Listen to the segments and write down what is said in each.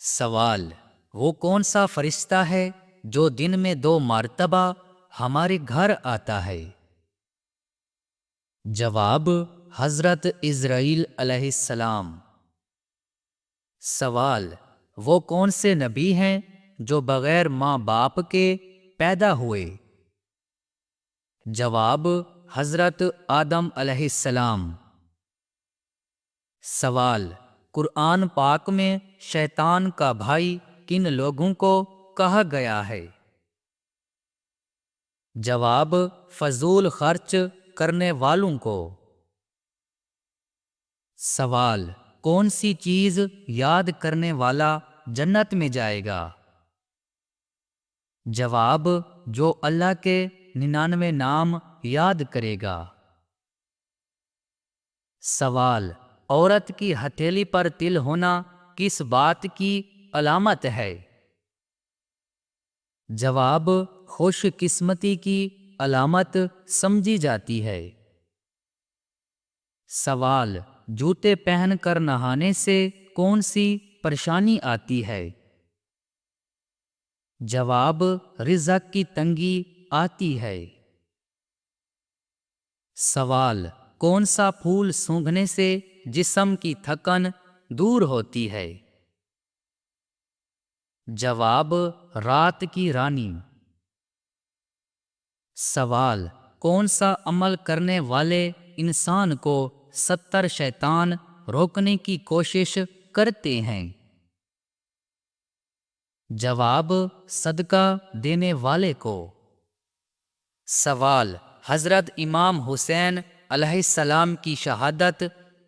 سوال: وہ کون سا فرشتہ ہے جو دن میں 2 مرتبہ ہمارے گھر آتا ہے؟ جواب: حضرت اسرائیل علیہ السلام۔ سوال: وہ کون سے نبی ہیں جو بغیر ماں باپ کے پیدا ہوئے؟ جواب: حضرت آدم علیہ السلام۔ سوال: قرآن پاک میں شیطان کا بھائی کن لوگوں کو کہا گیا ہے؟ جواب: فضول خرچ کرنے والوں کو۔ سوال: کون سی چیز یاد کرنے والا جنت میں جائے گا؟ جواب: جو اللہ کے 99 نام یاد کرے گا۔ سوال: عورت کی ہتھیلی پر تل ہونا کس بات کی علامت ہے؟ جواب: خوش قسمتی کی علامت سمجھی جاتی ہے۔ سوال: جوتے پہن کر نہانے سے کون سی پریشانی آتی ہے؟ جواب: رزق کی تنگی آتی ہے۔ سوال: کون سا پھول سونگھنے سے جسم کی تھکن دور ہوتی ہے؟ جواب: رات کی رانی۔ سوال: کون سا عمل کرنے والے انسان کو 70 شیطان روکنے کی کوشش کرتے ہیں؟ جواب: صدقہ دینے والے کو۔ سوال: حضرت امام حسین علیہ السلام کی شہادت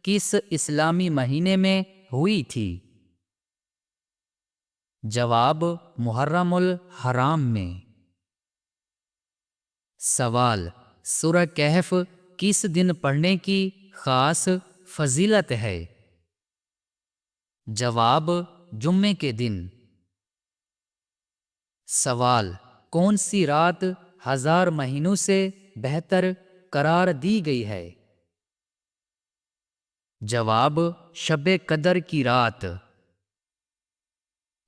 کس اسلامی مہینے میں ہوئی تھی؟ جواب: محرم الحرام میں۔ سوال: سورہ کہف کس دن پڑھنے کی خاص فضیلت ہے؟ جواب: جمعے کے دن۔ سوال: کون سی رات 1000 مہینوں سے بہتر قرار دی گئی ہے؟ جواب: شب قدر کی رات۔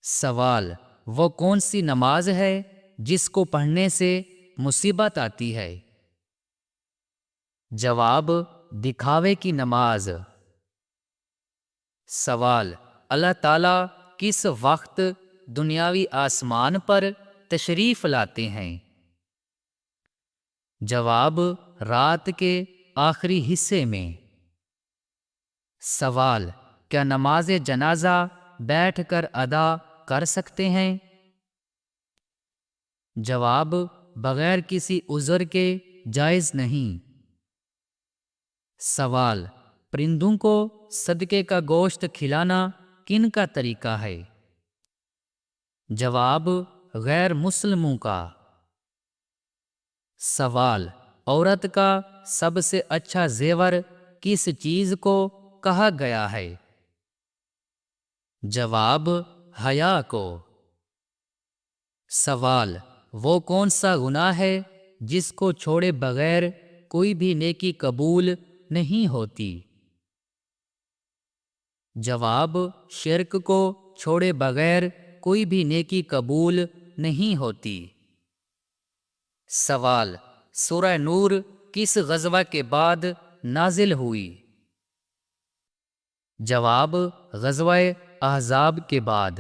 سوال: وہ کون سی نماز ہے جس کو پڑھنے سے مصیبت آتی ہے؟ جواب: دکھاوے کی نماز۔ سوال: اللہ تعالیٰ کس وقت دنیاوی آسمان پر تشریف لاتے ہیں؟ جواب: رات کے آخری حصے میں۔ سوال: کیا نماز جنازہ بیٹھ کر ادا کر سکتے ہیں؟ جواب: بغیر کسی عذر کے جائز نہیں۔ سوال: پرندوں کو صدقے کا گوشت کھلانا کن کا طریقہ ہے؟ جواب: غیر مسلموں کا۔ سوال: عورت کا سب سے اچھا زیور کس چیز کو کہا گیا ہے؟ جواب: حیا کو۔ سوال: وہ کون سا گناہ ہے جس کو چھوڑے بغیر کوئی بھی نیکی قبول نہیں ہوتی؟ جواب: شرک کو چھوڑے بغیر کوئی بھی نیکی قبول نہیں ہوتی۔ سوال: سورہ نور کس غزوہ کے بعد نازل ہوئی؟ جواب: غزوہ احزاب کے بعد۔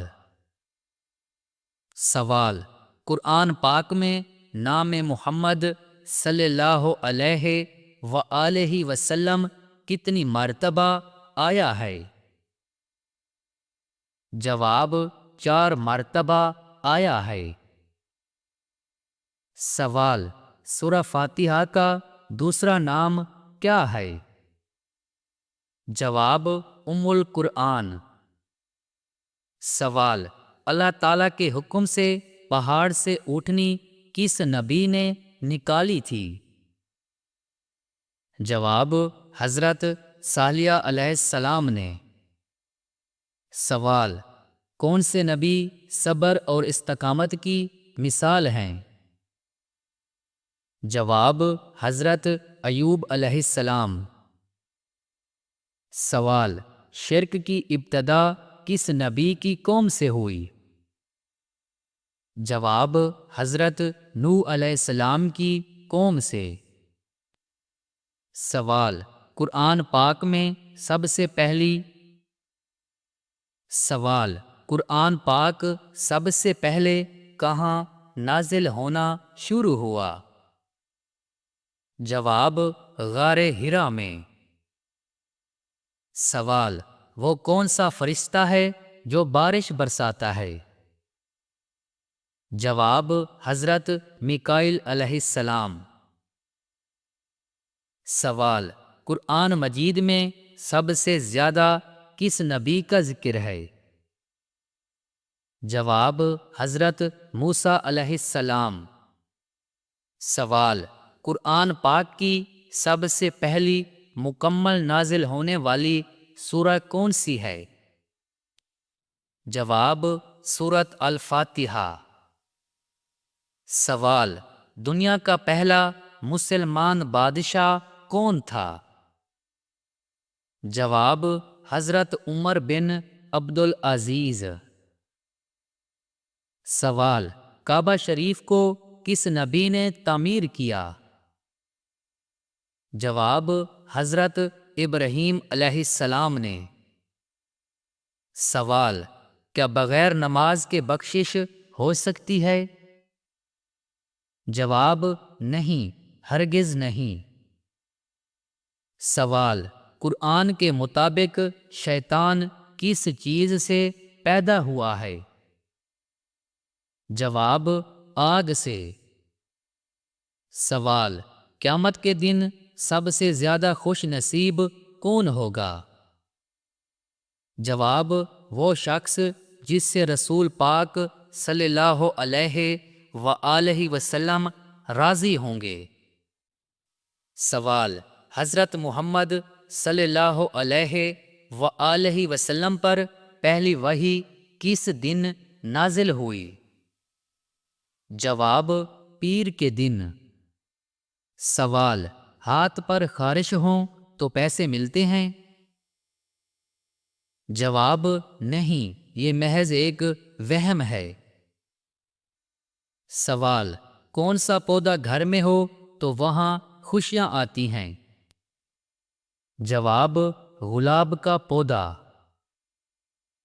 سوال: قرآن پاک میں نام محمد صلی اللہ علیہ وآلہ وسلم کتنی مرتبہ آیا ہے؟ جواب: 4 مرتبہ آیا ہے۔ سوال: سورہ فاتحہ کا دوسرا نام کیا ہے؟ جواب: ام القرآن۔ سوال: اللہ تعالیٰ کے حکم سے پہاڑ سے اونٹنی کس نبی نے نکالی تھی؟ جواب: حضرت صالح علیہ السلام نے۔ سوال: کون سے نبی صبر اور استقامت کی مثال ہیں؟ جواب: حضرت ایوب علیہ السلام۔ سوال: شرک کی ابتدا کس نبی کی قوم سے ہوئی؟ جواب: حضرت نوح علیہ السلام کی قوم سے۔ سوال: قرآن پاک میں سب سے پہلی سوال قرآن پاک سب سے پہلے کہاں نازل ہونا شروع ہوا؟ جواب: غار حرا میں۔ سوال: وہ کون سا فرشتہ ہے جو بارش برساتا ہے؟ جواب: حضرت میکائیل علیہ السلام۔ سوال: قرآن مجید میں سب سے زیادہ کس نبی کا ذکر ہے؟ جواب: حضرت موسیٰ علیہ السلام۔ سوال: قرآن پاک کی سب سے پہلی مکمل نازل ہونے والی سورہ کون سی ہے؟ جواب: سورۃ الفاتحہ۔ سوال: دنیا کا پہلا مسلمان بادشاہ کون تھا؟ جواب: حضرت عمر بن عبدالعزیز۔ سوال: کعبہ شریف کو کس نبی نے تعمیر کیا؟ جواب: حضرت ابراہیم علیہ السلام نے۔ سوال: کیا بغیر نماز کے بخشش ہو سکتی ہے؟ جواب: نہیں، ہرگز نہیں۔ سوال: قرآن کے مطابق شیطان کس چیز سے پیدا ہوا ہے؟ جواب: آگ سے۔ سوال: قیامت کے دن سب سے زیادہ خوش نصیب کون ہوگا؟ جواب: وہ شخص جس سے رسول پاک صلی اللہ علیہ وآلہ وسلم راضی ہوں گے۔ سوال: حضرت محمد صلی اللہ علیہ وآلہ وسلم پر پہلی وحی کس دن نازل ہوئی؟ جواب: پیر کے دن۔ سوال: ہاتھ پر خارش ہوں تو پیسے ملتے ہیں؟ جواب: نہیں، یہ محض ایک وہم ہے۔ سوال: کون سا پودا گھر میں ہو تو وہاں خوشیاں آتی ہیں؟ جواب: گلاب کا پودا۔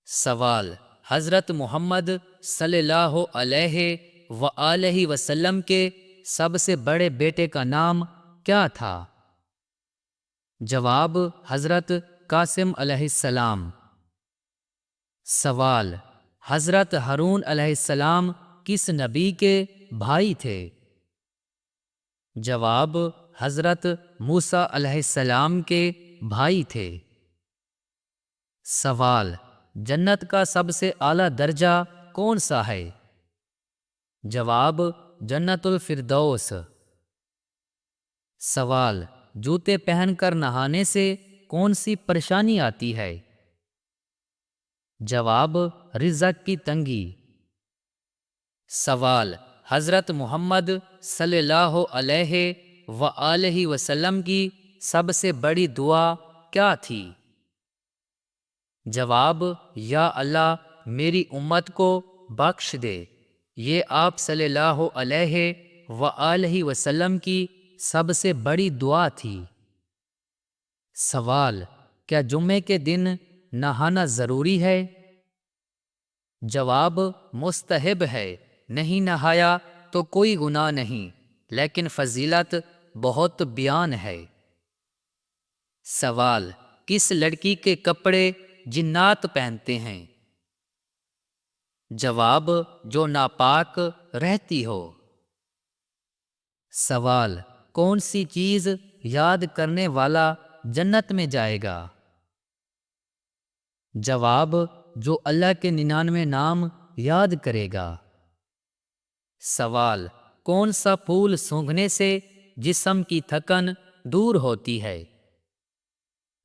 سوال: حضرت محمد صلی اللہ علیہ وآلہ وسلم کے سب سے بڑے بیٹے کا نام کیا تھا؟ جواب: حضرت قاسم علیہ السلام۔ سوال: حضرت ہارون علیہ السلام کس نبی کے بھائی تھے؟ جواب: حضرت موسیٰ علیہ السلام کے بھائی تھے۔ سوال: جنت کا سب سے اعلیٰ درجہ کون سا ہے؟ جواب: جنت الفردوس۔ سوال: جوتے پہن کر نہانے سے کون سی پریشانی آتی ہے؟ جواب: رزق کی تنگی۔ سوال: حضرت محمد صلی اللہ علیہ وآلہ وسلم کی سب سے بڑی دعا کیا تھی؟ جواب: یا اللہ میری امت کو بخش دے۔ یہ آپ صلی اللہ علیہ وآلہ وسلم کی سب سے بڑی دعا تھی۔ سوال: کیا جمعے کے دن نہانا ضروری ہے؟ جواب: مستحب ہے، نہیں نہایا تو کوئی گناہ نہیں، لیکن فضیلت بہت بیان ہے۔ سوال: کس لڑکی کے کپڑے جنات پہنتے ہیں؟ جواب: جو ناپاک رہتی ہو۔ سوال: کون سی چیز یاد کرنے والا جنت میں جائے گا؟ جواب: جو اللہ کے 99 نام یاد کرے گا۔ سوال: کون سا پھول سونگھنے سے جسم کی تھکن دور ہوتی ہے؟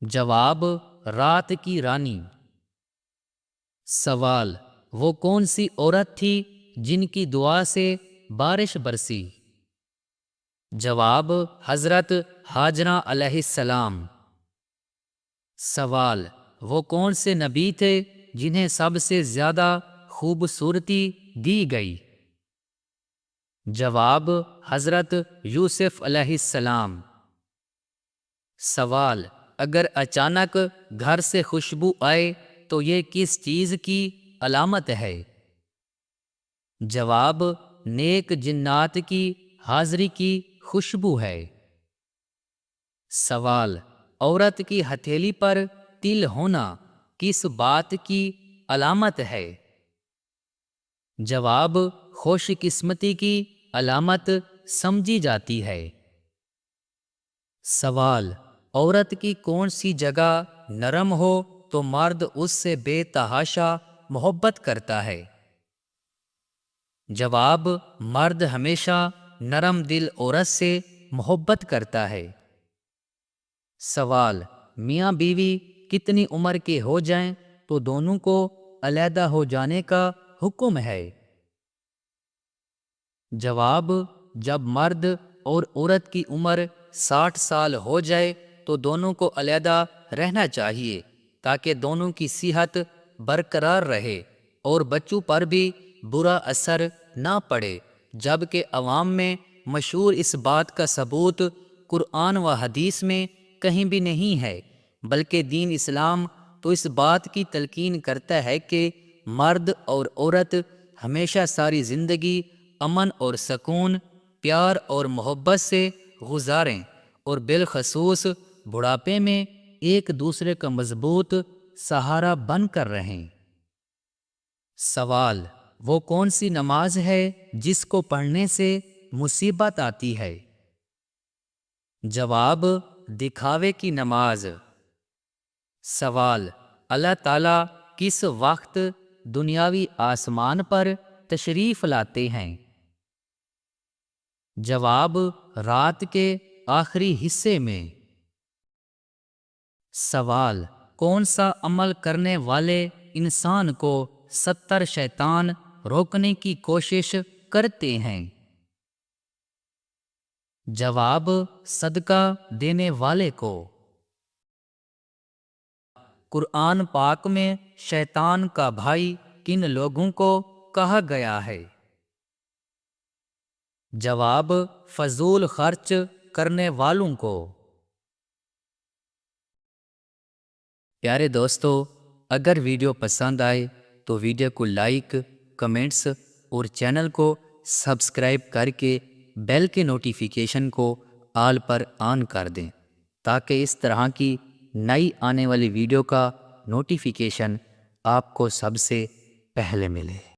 جواب: رات کی رانی۔ سوال: وہ کون سی عورت تھی جن کی دعا سے بارش برسی؟ جواب: حضرت ہاجرہ علیہ السلام۔ سوال: وہ کون سے نبی تھے جنہیں سب سے زیادہ خوبصورتی دی گئی؟ جواب: حضرت یوسف علیہ السلام۔ سوال: اگر اچانک گھر سے خوشبو آئے تو یہ کس چیز کی علامت ہے؟ جواب: نیک جنات کی حاضری کی خوشبو ہے۔ سوال: عورت کی ہتھیلی پر تل ہونا کس بات کی علامت ہے؟ جواب: خوش قسمتی کی علامت سمجھی جاتی ہے۔ سوال: عورت کی کون سی جگہ نرم ہو تو مرد اس سے بے تحاشا محبت کرتا ہے؟ جواب: مرد ہمیشہ نرم دل عورت سے محبت کرتا ہے۔ سوال: میاں بیوی کتنی عمر کے ہو جائیں تو دونوں کو علیحدہ ہو جانے کا حکم ہے؟ جواب: جب مرد اور عورت کی عمر 60 سال ہو جائے تو دونوں کو علیحدہ رہنا چاہیے تاکہ دونوں کی صحت برقرار رہے اور بچوں پر بھی برا اثر نہ پڑے، جبکہ عوام میں مشہور اس بات کا ثبوت قرآن و حدیث میں کہیں بھی نہیں ہے، بلکہ دین اسلام تو اس بات کی تلقین کرتا ہے کہ مرد اور عورت ہمیشہ ساری زندگی امن اور سکون، پیار اور محبت سے گزاریں اور بالخصوص بڑھاپے میں ایک دوسرے کا مضبوط سہارا بن کر رہیں۔ سوال: وہ کون سی نماز ہے جس کو پڑھنے سے مصیبت آتی ہے؟ جواب: دکھاوے کی نماز۔ سوال: اللہ تعالیٰ کس وقت دنیاوی آسمان پر تشریف لاتے ہیں؟ جواب: رات کے آخری حصے میں۔ سوال: کون سا عمل کرنے والے انسان کو 70 شیطان روکنے کی کوشش کرتے ہیں؟ جواب: صدقہ دینے والے کو۔ قرآن پاک میں شیطان کا بھائی کن لوگوں کو کہا گیا ہے؟ جواب: فضول خرچ کرنے والوں کو۔ پیارے دوستو، اگر ویڈیو پسند آئے تو ویڈیو کو لائک، کمنٹس اور چینل کو سبسکرائب کر کے بیل کے نوٹیفیکیشن کو آل پر آن کر دیں تاکہ اس طرح کی نئی آنے والی ویڈیو کا نوٹیفیکیشن آپ کو سب سے پہلے ملے۔